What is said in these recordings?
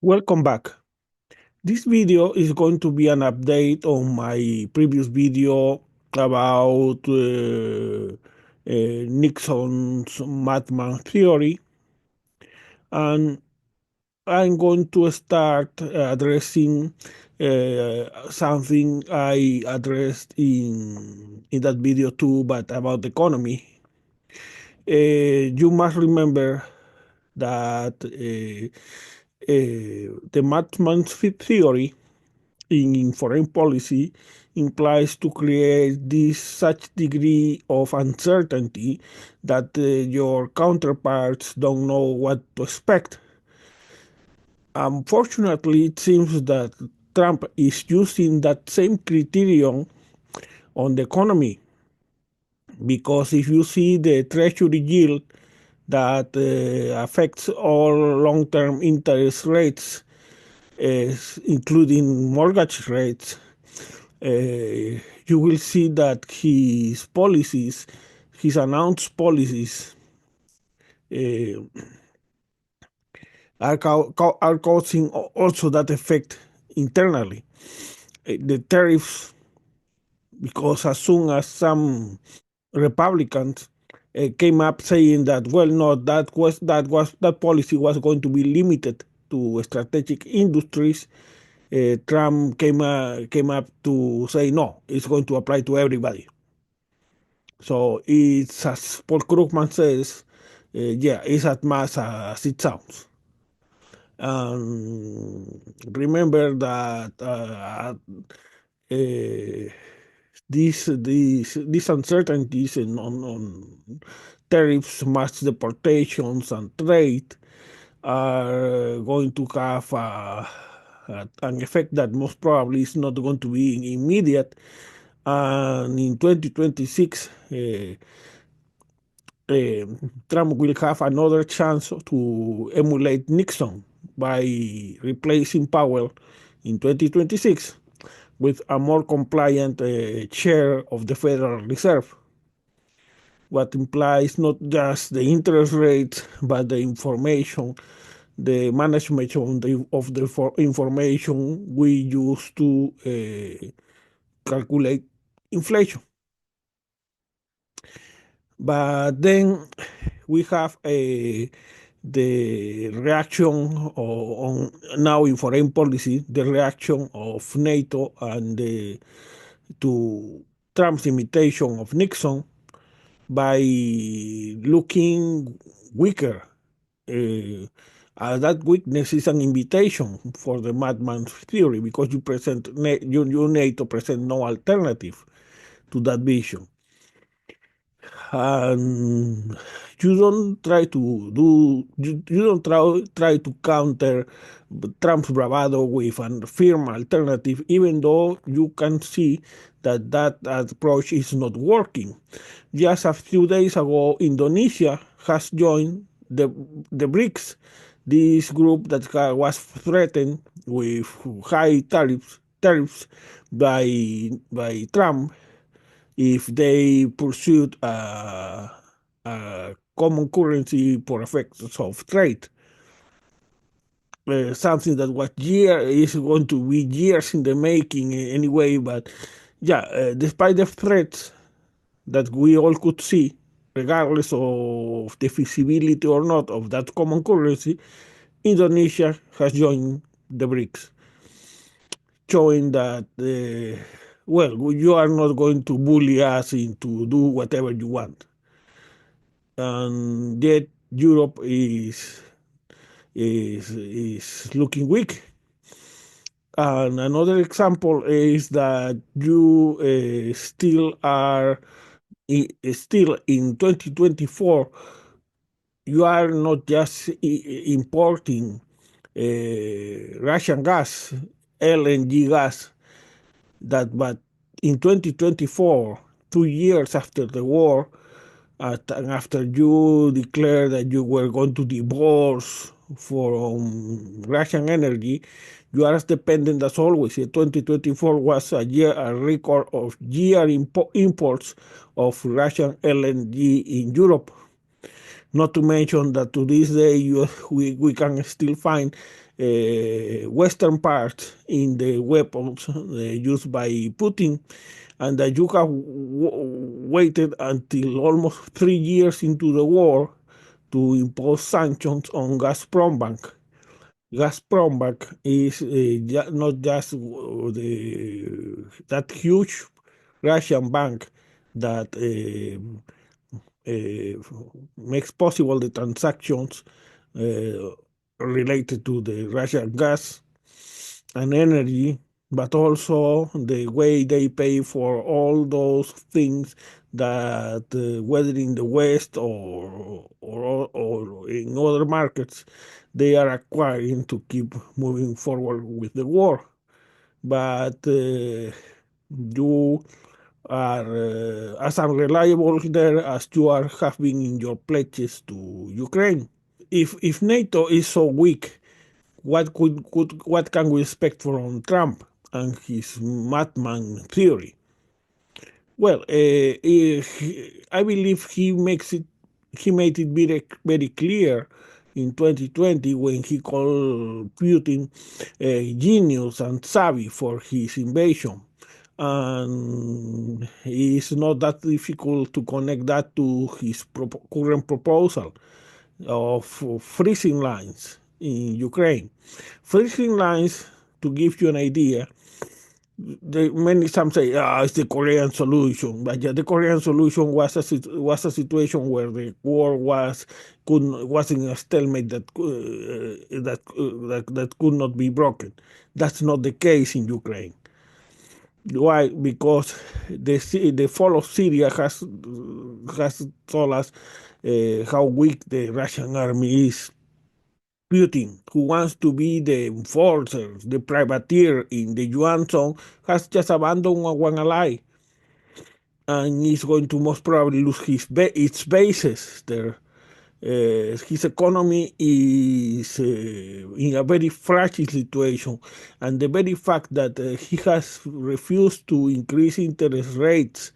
Welcome back. This video is going to be an update on my previous video about Nixon's MADMAN theory, and I'm going to start addressing something I addressed in that video too, but about the economy. You must remember that the MADMAN theory in foreign policy implies to create this such degree of uncertainty that your counterparts don't know what to expect. Unfortunately, it seems that Trump is using that same criterion on the economy, because if you see the treasury yield that affects all long-term interest rates, including mortgage rates, you will see that his policies, his announced policies, uh, are causing also that effect internally. The tariffs, because as soon as some Republicans came up saying that, well, no, that policy was going to be limited to strategic industries, Trump came up to say no, it's going to apply to everybody. So it's, as Paul Krugman says, yeah, it's as much as it sounds. Remember that these uncertainties on tariffs, mass deportations, and trade are going to have an effect that most probably is not going to be immediate. And in 2026, Trump will have another chance to emulate Nixon by replacing Powell in 2026 with a more compliant chair of the Federal Reserve, what implies not just the interest rate, but the information, the management of the information we use to calculate inflation. But then we have the reaction on now in foreign policy, the reaction of NATO and to Trump's imitation of Nixon by looking weaker. That weakness is an invitation for the madman theory, because you NATO present no alternative to that vision. And you don't try to you don't try to counter Trump's bravado with a firm alternative, even though you can see that that approach is not working. Just a few days ago, Indonesia has joined the BRICS, this group that was threatened with high tariffs by Trump if they pursued a common currency for effects of trade. Something that is going to be years in the making anyway, but yeah, despite the threats that we all could see, regardless of the feasibility or not of that common currency, Indonesia has joined the BRICS, showing that, well, you are not going to bully us into do whatever you want. And yet Europe is looking weak. And another example is that you still in 2024, you are not just importing Russian gas, LNG gas, but in 2024, 2 years after the war, and after you declared that you were going to divorce from Russian energy, you are as dependent as always. 2024 was a record of imports of Russian LNG in Europe. Not to mention that to this day we can still find Western part in the weapons used by Putin, and that you have waited until almost 3 years into the war to impose sanctions on Gazprom Bank. Gazprom Bank is not just that huge Russian bank that makes possible the transactions uh, related to the Russian gas and energy, but also the way they pay for all those things that whether in the West or in other markets, they are acquiring to keep moving forward with the war. But you are as unreliable there as you have been in your pledges to Ukraine. If NATO is so weak, what can we expect from Trump and his madman theory? Well, I believe he made it very clear in 2020 when he called Putin a genius and savvy for his invasion. And it's not that difficult to connect that to his current proposal of freezing lines in Ukraine. Freezing lines, to give you an idea, some say, it's the Korean solution, but yeah, the Korean solution was a situation where the war was in a stalemate that could not be broken. That's not the case in Ukraine. Why? Because the fall of Syria has told us how weak the Russian army is. Putin, who wants to be the enforcer, the privateer in the Yuan zone, has just abandoned one ally and is going to most probably lose its bases there. His economy is in a very fragile situation, and the very fact that he has refused to increase interest rates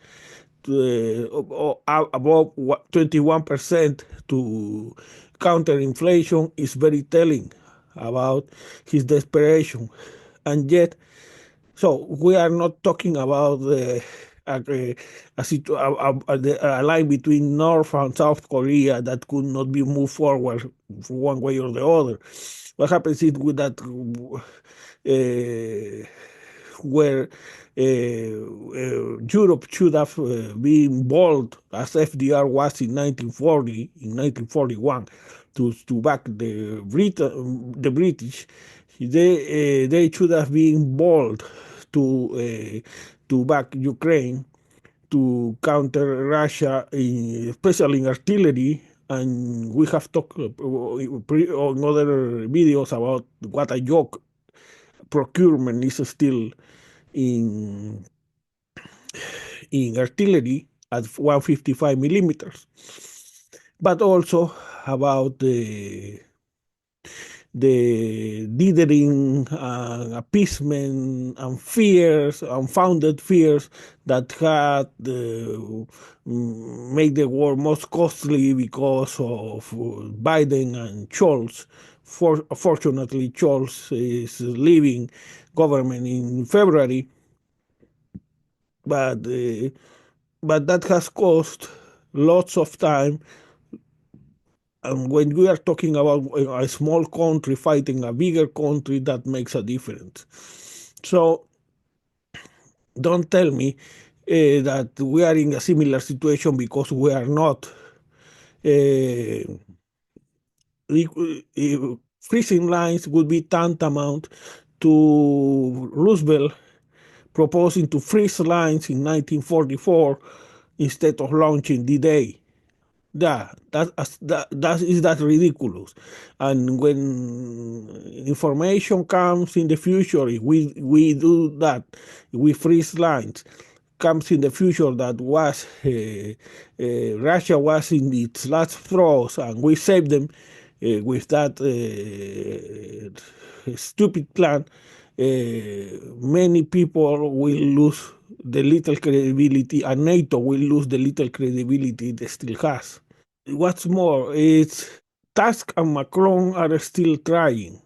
above 21% to counter inflation is very telling about his desperation. And yet, so we are not talking about a line between North and South Korea that could not be moved forward one way or the other. What happens is with that where Europe should have been bold as FDR was in 1940, in 1941, to back the British. They should have been bold to back Ukraine to counter Russia, especially in artillery. And we have talked on other videos about what a joke procurement is still in artillery at 155 millimeters, but also about the dithering, appeasement, and fears, unfounded fears that had made the war most costly because of Biden and Scholz. Fortunately, Scholz is leaving government in February, but that has cost lots of time. And when we are talking about a small country fighting a bigger country, that makes a difference. So don't tell me that we are in a similar situation, because we are not. Freezing lines would be tantamount to Roosevelt proposing to freeze lines in 1944 instead of launching D-Day. That is that ridiculous. And when information comes in the future, if we do that, we freeze lines, comes in the future that was Russia was in its last throes, and we saved them with that stupid plan, many people will lose the little credibility, and NATO will lose the little credibility it still has. What's more, it's Tusk and Macron are still trying.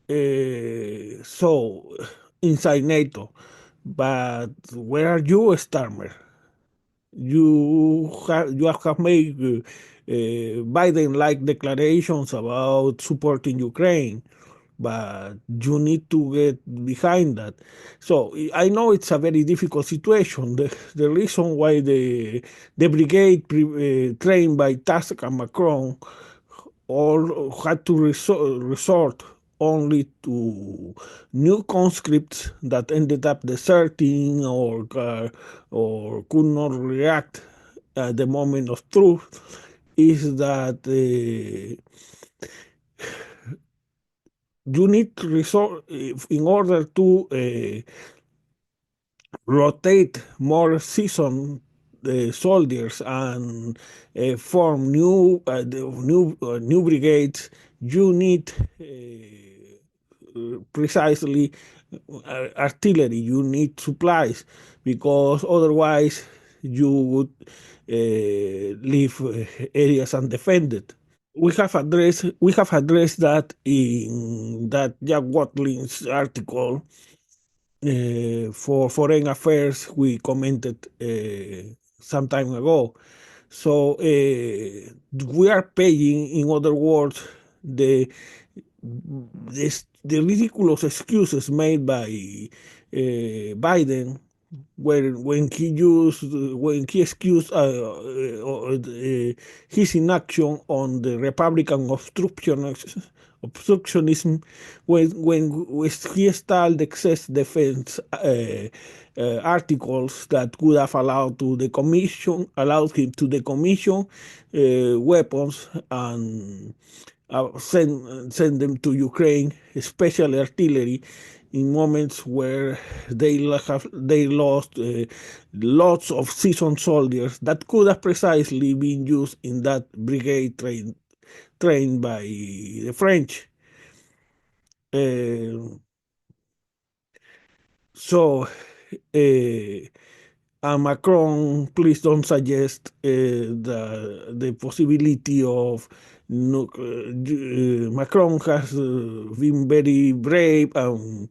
so inside NATO. But where are you, Starmer? You have made Biden-like declarations about supporting Ukraine, but you need to get behind that. So I know it's a very difficult situation. The reason why the brigade trained by Tusk and Macron all had to resort only to new conscripts that ended up deserting or could not react at the moment of truth is that you need to resort in order to rotate more seasoned soldiers and form new brigades. You need precisely artillery. You need supplies because otherwise you would leave areas undefended. We have addressed that in that Jack Watling's article for Foreign Affairs we commented some time ago. So we are paying, in other words, the ridiculous excuses made by Biden when he excused his inaction on the Republican obstructionism when he stalled excess defense articles that could have allowed him to decommission weapons and send them to Ukraine, especially artillery, in moments where they lost lots of seasoned soldiers that could have precisely been used in that brigade trained by the French. So Macron, please don't suggest the possibility of Macron has been very brave and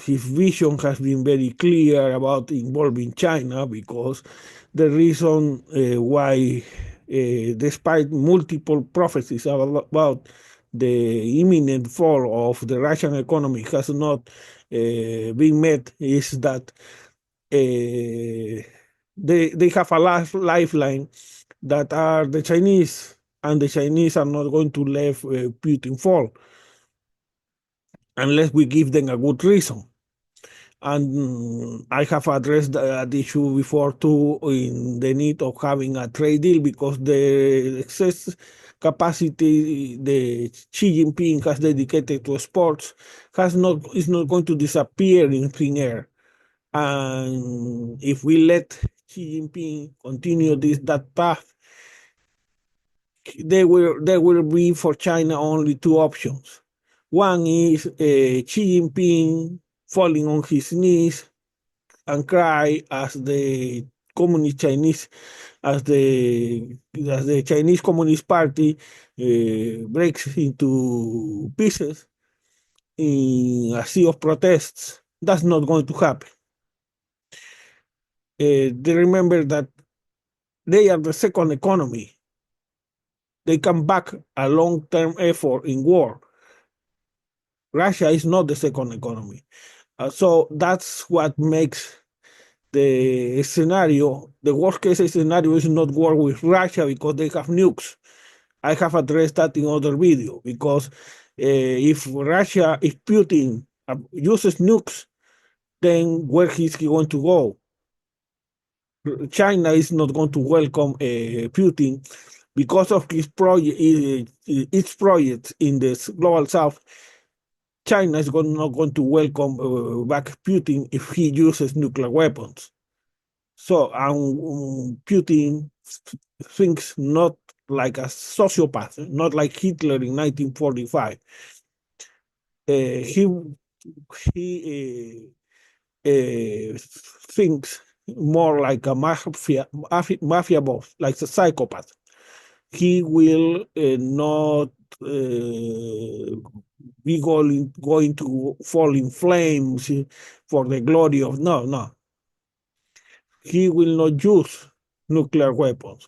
his vision has been very clear about involving China because the reason why, despite multiple prophecies about the imminent fall of the Russian economy has not been met is that they have a lifeline that are the Chinese, and the Chinese are not going to let Putin fall unless we give them a good reason. And I have addressed that issue before too in the need of having a trade deal because the excess capacity the Xi Jinping has dedicated to sports is not going to disappear in thin air. And if we let Xi Jinping continue that path, there will be for China only two options. One is Xi Jinping falling on his knees and cry as the communist Chinese, as the Chinese Communist Party breaks into pieces in a sea of protests. That's not going to happen. They remember that they are the second economy. They can back a long-term effort in war. Russia is not the second economy. So that's what makes the scenario, the worst case scenario is not war with Russia because they have nukes. I have addressed that in other video because if Putin uses nukes, then where is he going to go? China is not going to welcome Putin because of its project in the global south. China is not going to welcome back Putin if he uses nuclear weapons. So Putin thinks not like a sociopath, not like Hitler in 1945. He thinks more like a mafia boss, like a psychopath. He will not we going to fall in flames for the glory of no. He will not use nuclear weapons.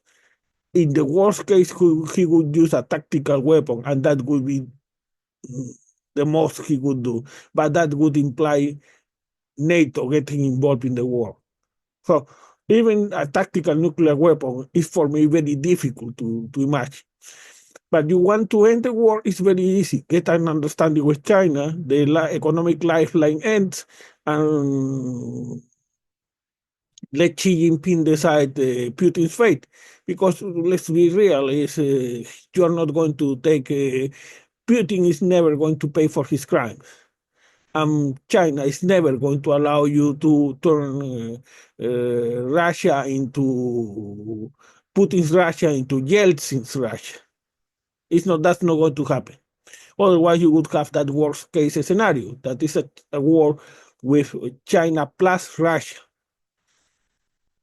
In the worst case, he would use a tactical weapon, and that would be the most he would do. But that would imply NATO getting involved in the war. So even a tactical nuclear weapon is for me very difficult to imagine. But you want to end the war, it's very easy. Get an understanding with China, the economic lifeline ends, and let Xi Jinping decide Putin's fate. Because let's be real, you're not going to take, Putin is never going to pay for his crimes. China is never going to allow you to turn Russia into Putin's Russia into Yeltsin's Russia. That's not going to happen. Otherwise, you would have that worst case scenario. That is a war with China plus Russia,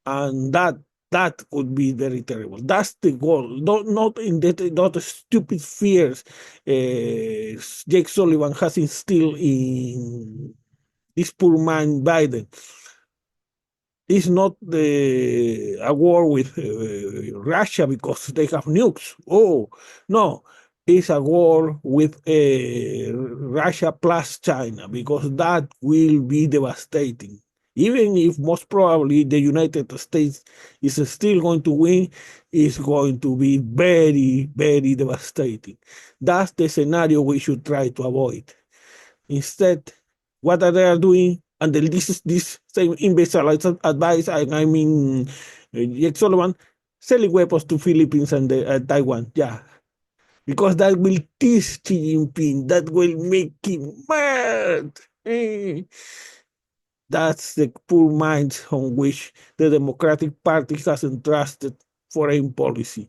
and that would be very terrible. That's the goal. Not in that, not stupid fears Jake Sullivan has instilled in this poor man Biden. It's not a war with Russia because they have nukes. Oh, no. It's a war with Russia plus China because that will be devastating. Even if most probably the United States is still going to win, it's going to be very, very devastating. That's the scenario we should try to avoid. Instead, what are they doing? And this same imbecile advice, I mean, Jake Sullivan, selling weapons to Philippines and Taiwan. Yeah, because that will tease Xi Jinping. That will make him mad. That's the poor minds on which the Democratic Party has entrusted foreign policy.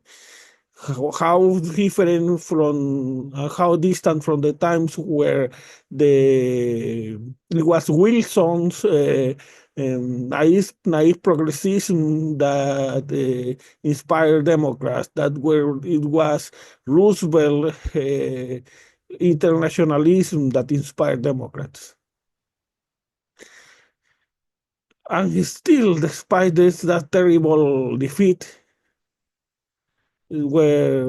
How different from how distant from the times where it was Wilson's naive progressism that inspired Democrats, that where it was Roosevelt internationalism that inspired Democrats. And still, despite that terrible defeat, where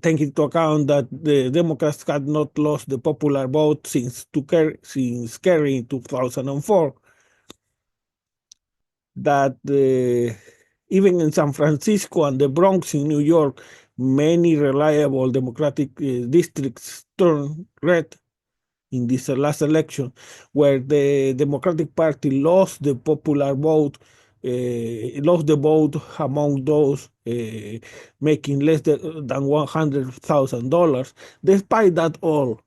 take into account that the Democrats had not lost the popular vote since Kerry in 2004, that even in San Francisco and the Bronx in New York, many reliable Democratic districts turned red in this last election, where the Democratic Party lost the popular vote, lost the vote among those making less than $100,000. Despite that all,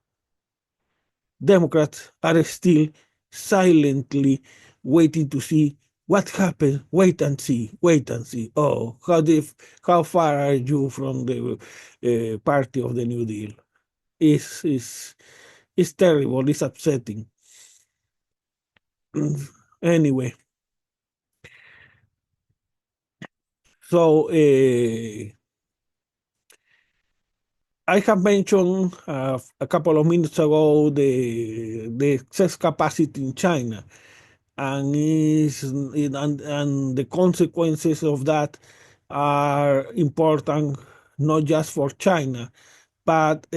Democrats are still silently waiting to see what happens. Wait and see. Wait and see. Oh, how far are you from the party of the New Deal? It's terrible. It's upsetting. Anyway, so I have mentioned a couple of minutes ago the excess capacity in China, and and the consequences of that are important not just for China but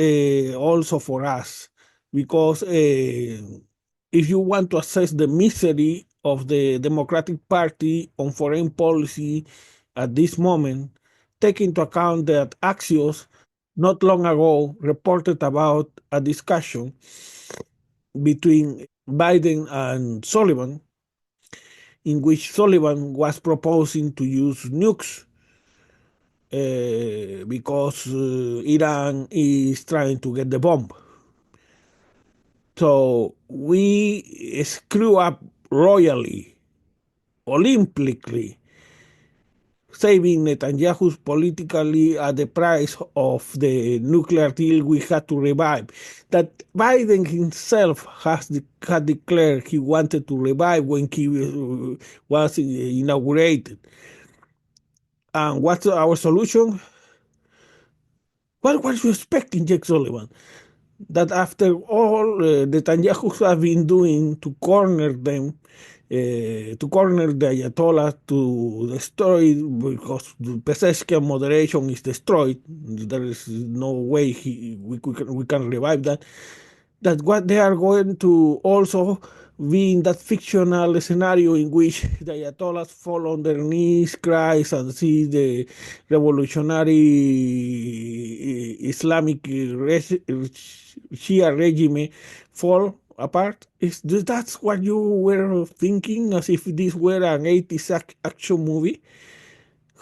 also for us, because if you want to assess the misery of the Democratic Party on foreign policy at this moment, take into account that Axios not long ago reported about a discussion between Biden and Sullivan, in which Sullivan was proposing to use nukes because Iran is trying to get the bomb. So we screw up royally, olympically, saving Netanyahu politically at the price of the nuclear deal we had to revive. That Biden himself had declared he wanted to revive when he was inaugurated. And what's our solution? What was you expecting, Jake Sullivan? that after all Netanyahu have been doing to corner them, to corner the Ayatollah, to destroy, because the Pezeskian moderation is destroyed. There is no way we can revive that. That what they are going to also be in that fictional scenario in which the Ayatollahs fall on their knees, cries, and see the revolutionary Islamic Shia regime fall apart. That's what you were thinking, as if this were an 80s action movie?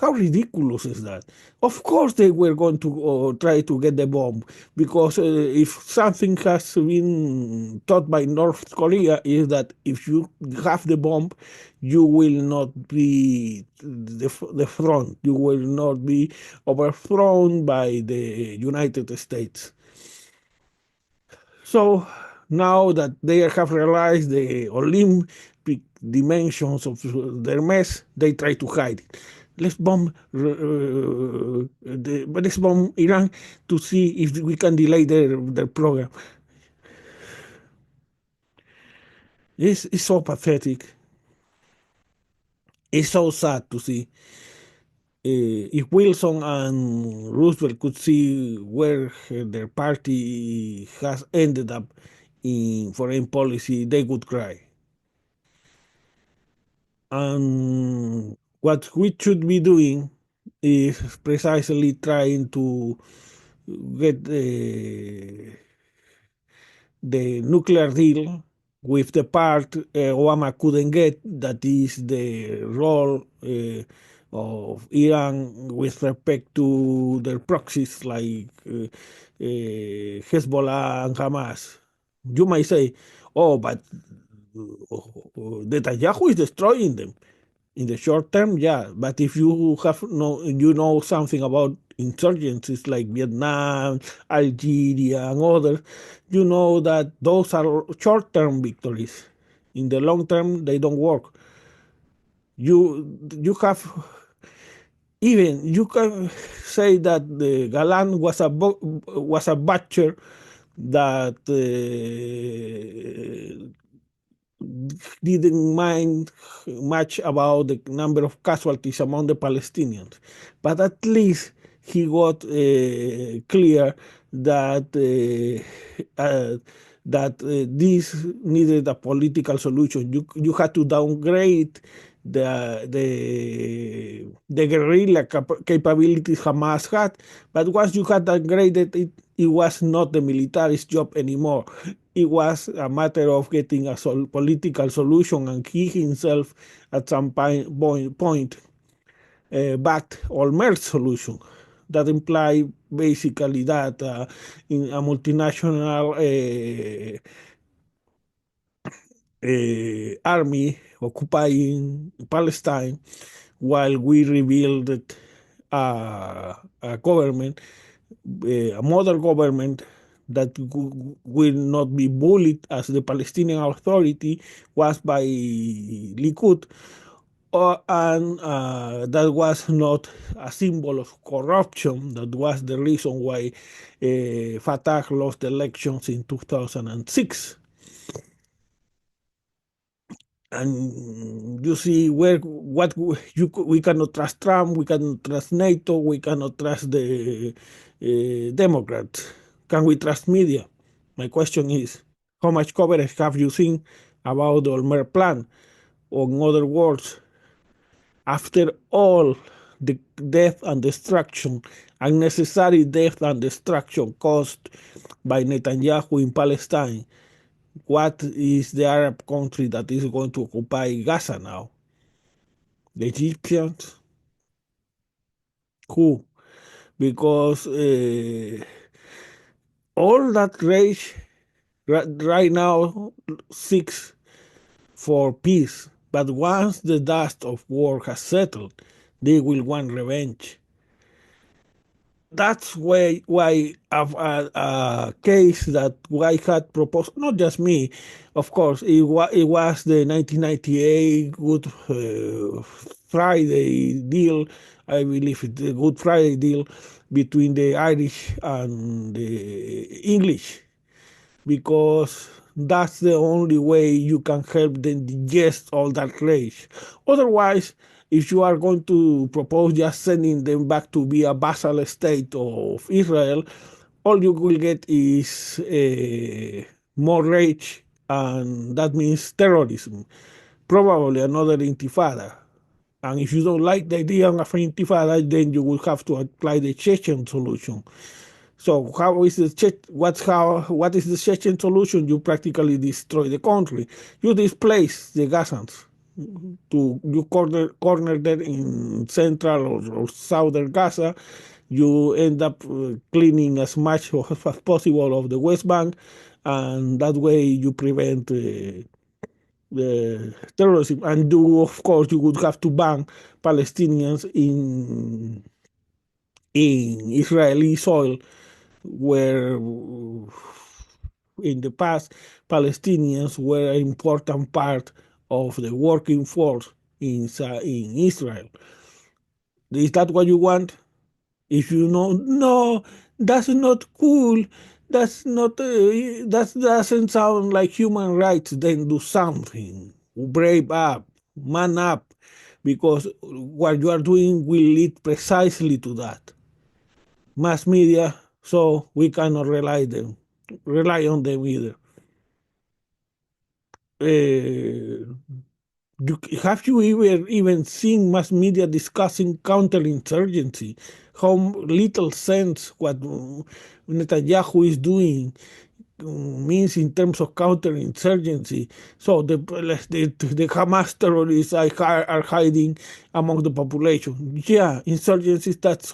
How ridiculous is that? Of course, they were going to try to get the bomb, because if something has been taught by North Korea is that if you have the bomb, you will not be the front. You will not be overthrown by the United States. So now that they have realized the Olympic dimensions of their mess, they try to hide it. Let's bomb Iran to see if we can delay their program. It's so pathetic. It's so sad to see. If Wilson and Roosevelt could see where their party has ended up in foreign policy, they would cry. And what we should be doing is precisely trying to get the nuclear deal with the part Obama couldn't get, that is the role of Iran with respect to their proxies like Hezbollah and Hamas. You might say, oh, but Netanyahu is destroying them. In the short term, yeah, but if you know something about insurgencies like Vietnam, Algeria, and others, you know that those are short-term victories. In the long term, they don't work. You have, even you can say that the Galan was a butcher that didn't mind much about the number of casualties among the Palestinians, but at least he got clear that this needed a political solution. You had to downgrade the guerrilla capabilities Hamas had, but once you had downgraded it, it was not the military's job anymore. It was a matter of getting a political solution, and he himself at some point backed Olmert's solution. That implied basically that in a multinational army occupying Palestine while we rebuild a government, a modern government that will not be bullied as the Palestinian Authority was by Likud, and that was not a symbol of corruption. That was the reason why Fatah lost elections in 2006. And you see we cannot trust Trump, we cannot trust NATO, we cannot trust the Democrats. Can we trust media? My question is, how much coverage have you seen about the Olmer plan? Or in other words, after all the death and destruction, unnecessary death and destruction caused by Netanyahu in Palestine, what is the Arab country that is going to occupy Gaza now? The Egyptians? Who? Because all that rage right now seeks for peace. But once the dust of war has settled, they will want revenge. That's why a case that I had proposed, not just me, of course, it was the 1998 Good Friday deal. I believe it's the Good Friday deal between the Irish and the English. because that's the only way you can help them digest all that rage. Otherwise, if you are going to propose just sending them back to be a vassal state of Israel, all you will get is more rage, and that means terrorism, probably another intifada. And if you don't like the idea of an intifada, then you will have to apply the Chechen solution. So how is the what is the Chechen solution? You practically destroy the country. You displace the Gazans to you corner them in central or southern Gaza. You end up cleaning as much as possible of the West Bank, and that way you prevent the terrorism. And you, of course, you would have to ban Palestinians in Israeli soil, where in the past Palestinians were an important part of the working force in Israel. Is that what you want? If you know, no, that's not cool. That's not. That doesn't sound like human rights. Then do something. Brave up, man up, because what you are doing will lead precisely to that. Mass media, so we cannot rely on them either. Uh, have you even seen mass media discussing counterinsurgency? How little sense what Netanyahu is doing means in terms of counterinsurgency. So the Hamas terrorists are hiding among the population. Yeah, insurgencies, that's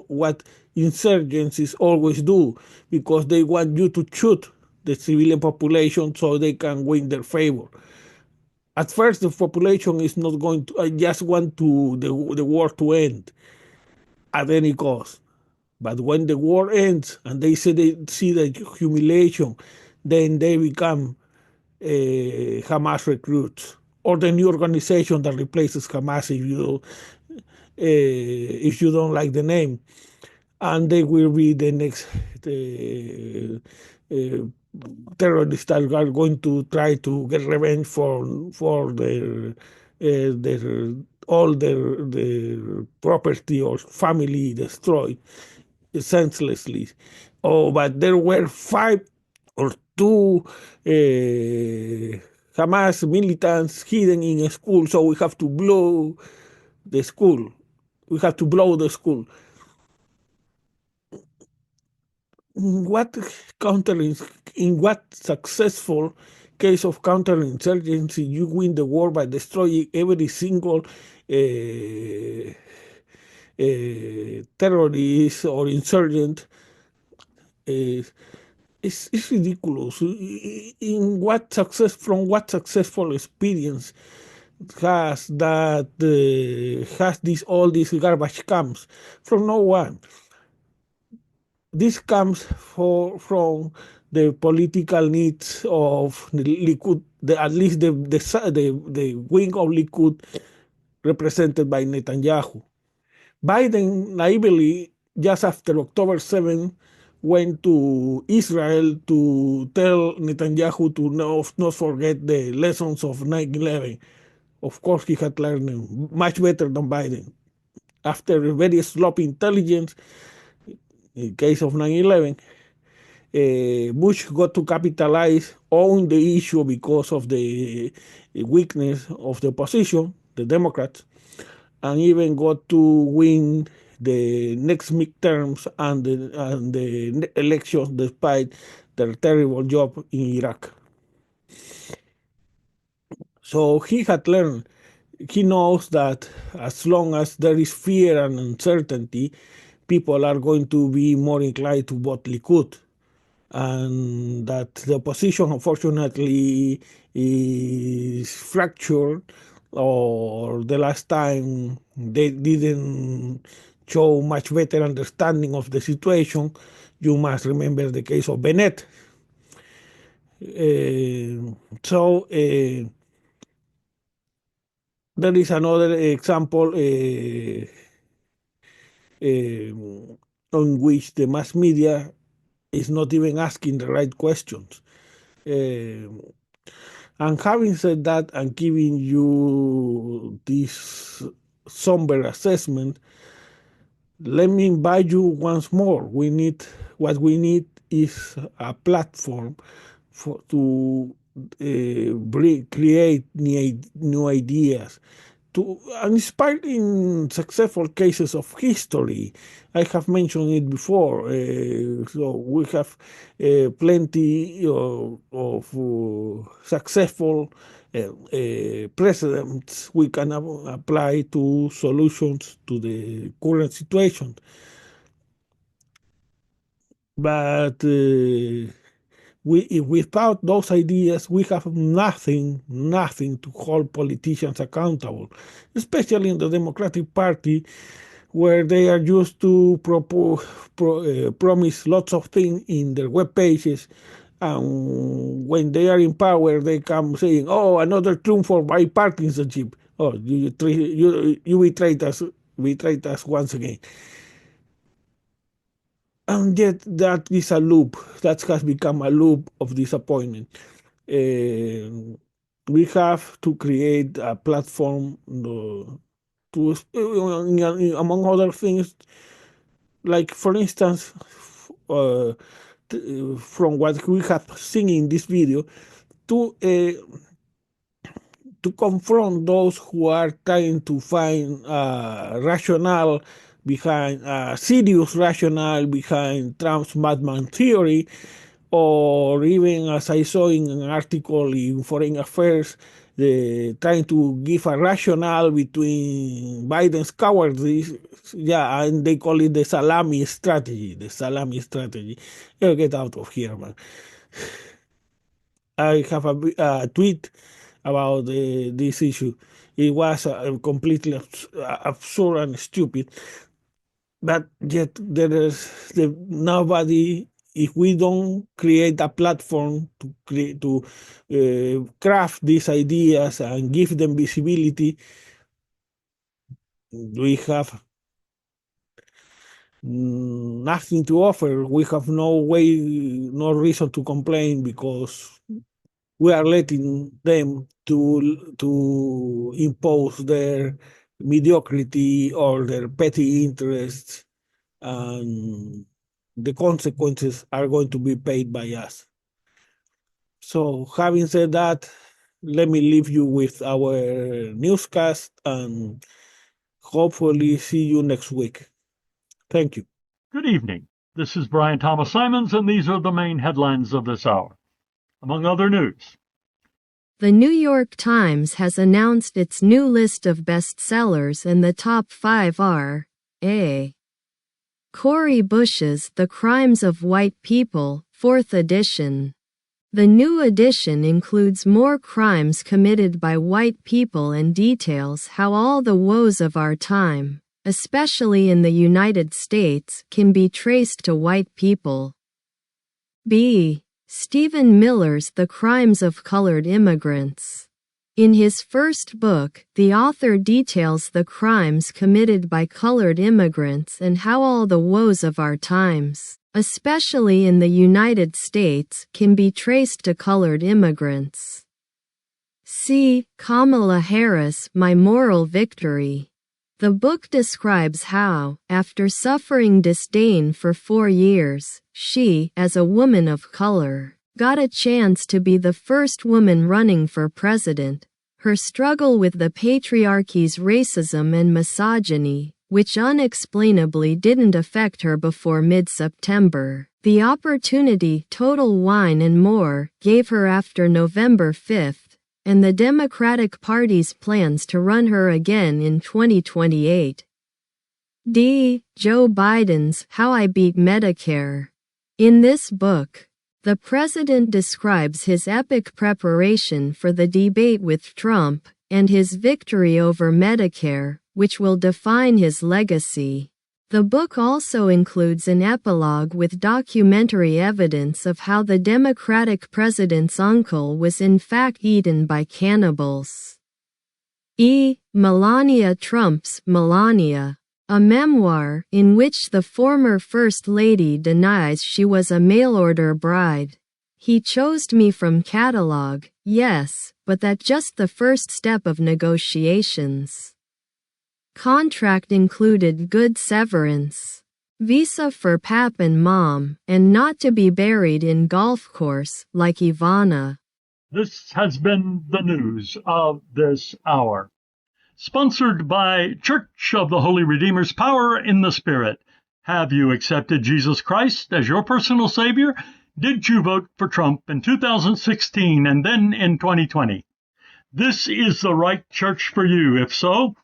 what insurgencies always do, because they want you to shoot the civilian population so they can win their favor. At first, the population is not going to, I just want the war to end at any cost. But when the war ends and they see the humiliation, then they become Hamas recruits or the new organization that replaces Hamas if you don't like the name, and they will be the next uh, terrorists that are going to try to get revenge for their all their property or family destroyed senselessly. Oh, but there were 5 or 2 Hamas militants hidden in a school, so we have to blow the school. We have to blow the school. What counter in what successful case of counterinsurgency you win the war by destroying every single terrorist or insurgent? Uh, it's ridiculous. In what success from what successful experience has this all these garbage comes from no one. This comes from the political needs of the Likud, at least the wing of Likud represented by Netanyahu. Biden naively, just after October 7, went to Israel to tell Netanyahu to not forget the lessons of 9/11. Of course, he had learned them much better than Biden. After very sloppy intelligence, in case of 9/11, Bush got to capitalize on the issue because of the weakness of the opposition, the Democrats, and even got to win the next midterms and the elections despite their terrible job in Iraq. So he had learned, he knows that as long as there is fear and uncertainty, people are going to be more inclined to vote Likud. And that the opposition, unfortunately, is fractured, or the last time they didn't show much better understanding of the situation. You must remember the case of Bennett. So there is another example on which the mass media is not even asking the right questions. And having said that, and giving you this somber assessment, let me invite you once more. What we need is a platform to create new ideas, to inspiring successful cases of history. I have mentioned it before. So we have plenty of successful precedents we can apply to solutions to the current situation. But without those ideas, we have nothing to hold politicians accountable, especially in the Democratic Party, where they are used to promise lots of things in their web pages. And when they are in power, they come saying, "Oh, another triumph for bipartisanship. Oh, you betrayed us once again." And yet that is a loop. That has become a loop of disappointment. We have to create a platform to, among other things, like for instance, uh, from what we have seen in this video, to confront those who are trying to find rationale behind serious rationale behind Trump's madman theory, or even, as I saw in an article in Foreign Affairs, trying to give a rationale between Biden's cowardice. Yeah, and they call it the salami strategy. The salami strategy. Get out of here, man. I have a tweet about this issue. It was completely absurd and stupid. But yet there is nobody. If we don't create a platform to craft these ideas and give them visibility, we have nothing to offer. We have no reason to complain, because we are letting them to impose their mediocrity or their petty interests, and the consequences are going to be paid by us. So, having said that, let me leave you with our newscast, and hopefully see you next week. Thank you. Good evening. This is Brian Thomas Simons, and these are the main headlines of this hour. Among other news, The New York Times has announced its new list of bestsellers, and the top 5 are A. Cori Bush's The Crimes of White People, 4th edition. The new edition includes more crimes committed by white people and details how all the woes of our time, especially in the United States, can be traced to white people. B. Stephen Miller's The Crimes of Colored Immigrants. In his first book, the author details the crimes committed by colored immigrants and how all the woes of our times, especially in the United States, can be traced to colored immigrants. C. Kamala Harris, My Moral Victory. The book describes how, after suffering disdain for 4 years, she, as a woman of color, got a chance to be the first woman running for president. Her struggle with the patriarchy's racism and misogyny, which unexplainably didn't affect her before mid-September, the opportunity Total Wine and more gave her after November 5th, and the Democratic Party's plans to run her again in 2028. D. Joe Biden's How I Beat Medicare. In this book, the president describes his epic preparation for the debate with Trump, and his victory over Medicare, which will define his legacy. The book also includes an epilogue with documentary evidence of how the Democratic president's uncle was in fact eaten by cannibals. E. Melania Trump's Melania. a memoir in which the former First Lady denies she was a mail-order bride. He chose me from catalog, yes, but that's just the first step of negotiations. Contract included good severance, visa for pap and mom, and not to be buried in golf course like Ivana. This has been the news of this hour. Sponsored by Church of the Holy Redeemer's Power in the Spirit. Have you accepted Jesus Christ as your personal Savior? Did you vote for Trump in 2016 and then in 2020? This is the right church for you. If so,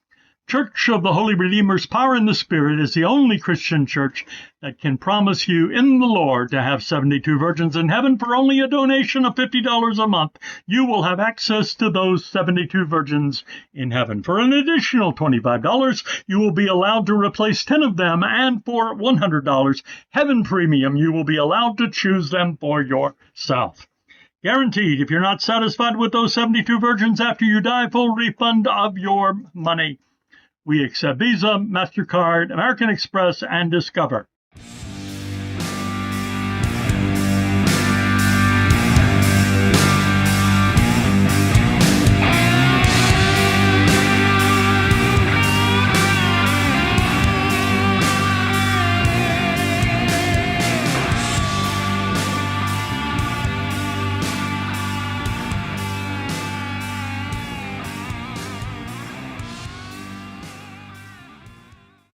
Church of the Holy Redeemer's Power in the Spirit is the only Christian church that can promise you in the Lord to have 72 virgins in heaven for only a donation of $50 a month. You will have access to those 72 virgins in heaven. For an additional $25, you will be allowed to replace 10 of them, and for $100, Heaven Premium, you will be allowed to choose them for yourself. Guaranteed, if you're not satisfied with those 72 virgins after you die, full refund of your money. We accept Visa, MasterCard, American Express, and Discover.